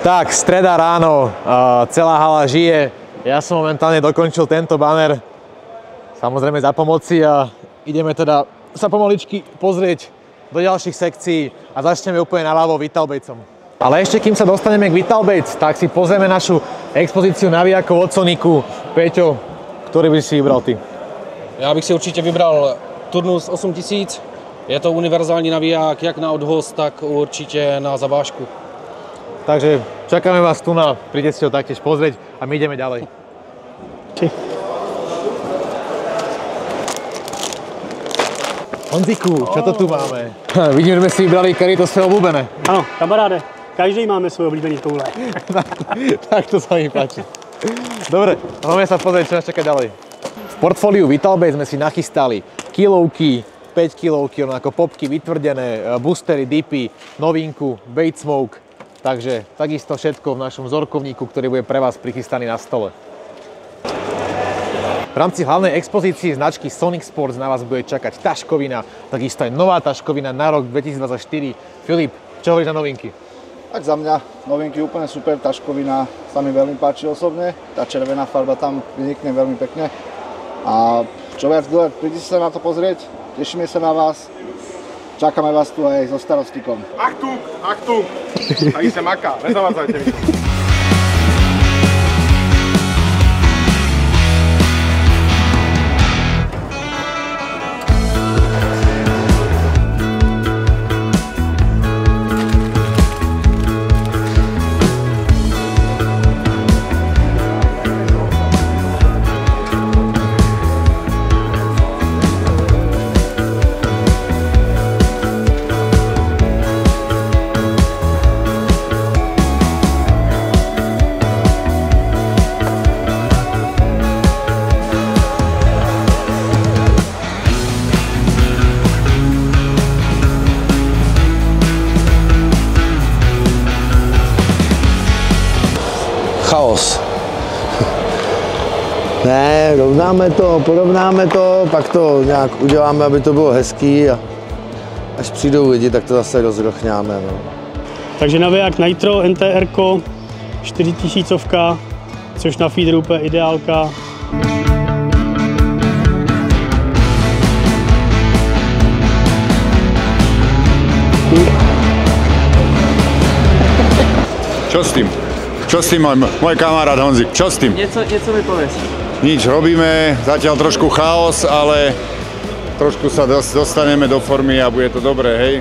Tak, streda ráno, celá hala žije. Ja som momentálne dokončil tento banner, samozrejme za pomoci, a ideme teda sa pomaličky pozrieť do ďalších sekcií a začneme úplne naľavo Vitalbatesom. Ale ešte kým sa dostaneme k Vitalbates, tak si pozrieme našu expozíciu navijákov od Sonicu. Peťo, ktorý by si vybral ty? Já bych si určitě vybral Turnus 8000. Je to univerzální naviják jak na odhoz, tak určitě na zabážku. Takže čakáme vás tu na, príďte si ho taktiež pozrieť a my ideme ďalej. Honziku, čo to tu máme? Vidím, že sme si vybrali, ktorý to svoje obľúbené. Áno, kamaráde, každý máme svoj obľúbený koule. Tak to sa mi páči. Dobre, poďme sa pozrieť, čo nás čaká ďalej. V portfóliu Vitalbates sme si nachystali kilovky, 5 kilovky, ako popky vytvrdené, boostery, dipy, novinku, bait smoke. Takže takisto všetko v našom vzorkovníku, ktorý bude pre vás prichystaný na stole. V rámci hlavnej expozícii značky Sonic Sports na vás bude čakať taškovina, takisto aj nová taškovina na rok 2024. Filip, čo hovoríš na novinky? Tak za mňa novinky úplne super, taškovina sa mi veľmi páči osobne, tá červená farba tam vynikne veľmi pekne. A čo viac dole, príďte sa na to pozrieť, tešíme sa na vás. Čakáme vás tu aj so starostikom. Achtung, Achtung! Tady se maká, nezavadzajte mi. Chaos. Ne, rovnáme to, porovnáme to, pak to nějak uděláme, aby to bylo hezký, a až přijdou lidi, tak to zase rozrochňáme. No. Takže naviják Nitro NTR 4000, což na feederu úplně ideálka. Čo s tým? Čo s tým, môj kamarát Honzik? Čo s tým? Něco mi pověz. Nič, robíme, zatiaľ trošku chaos, ale trošku sa dostaneme do formy a bude to dobré, hej?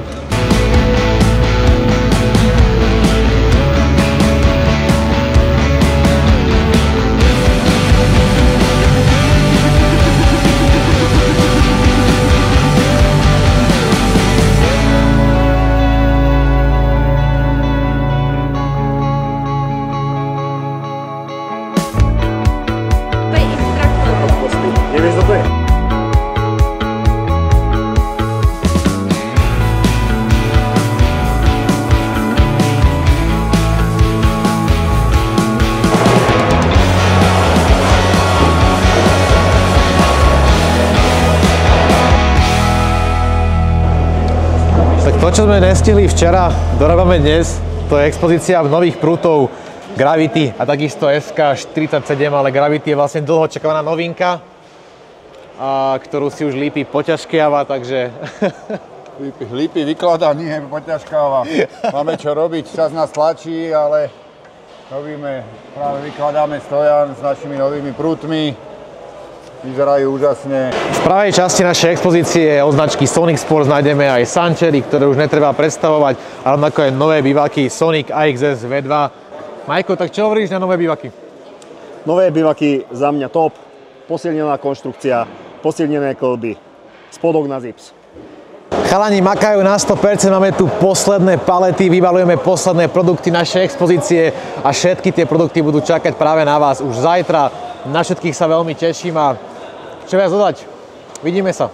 To, čo sme nestihli včera, dorábame dnes. To je expozícia nových prútov Gravity a takisto SK47, ale Gravity je vlastne dlho čakovaná novinka, ktorú si už Lípy poťažkiava, takže... Lípy vykladá, nie poťažkáva. Máme čo robiť, čas nás tlačí, ale robíme, práve vykladáme stojan s našimi novými prútmi. Vyzerajú úžasne. V pravej časti našej expozície od značky Sonic Sports nájdeme aj Sanchery, ktoré už netreba predstavovať, ale rovnako aj nové bývaky Sonic AXS V2. Majko, tak čo hovoríš na nové bývaky? Nové bývaky za mňa top, posilnená konštrukcia, posilnené kĺby, spodok na zips. Chalani makajú na 100%, máme tu posledné palety, vybalujeme posledné produkty našej expozície a všetky tie produkty budú čakať práve na vás už zajtra. Na všetkých sa veľmi teším a čo viac dodať? Vidíme sa.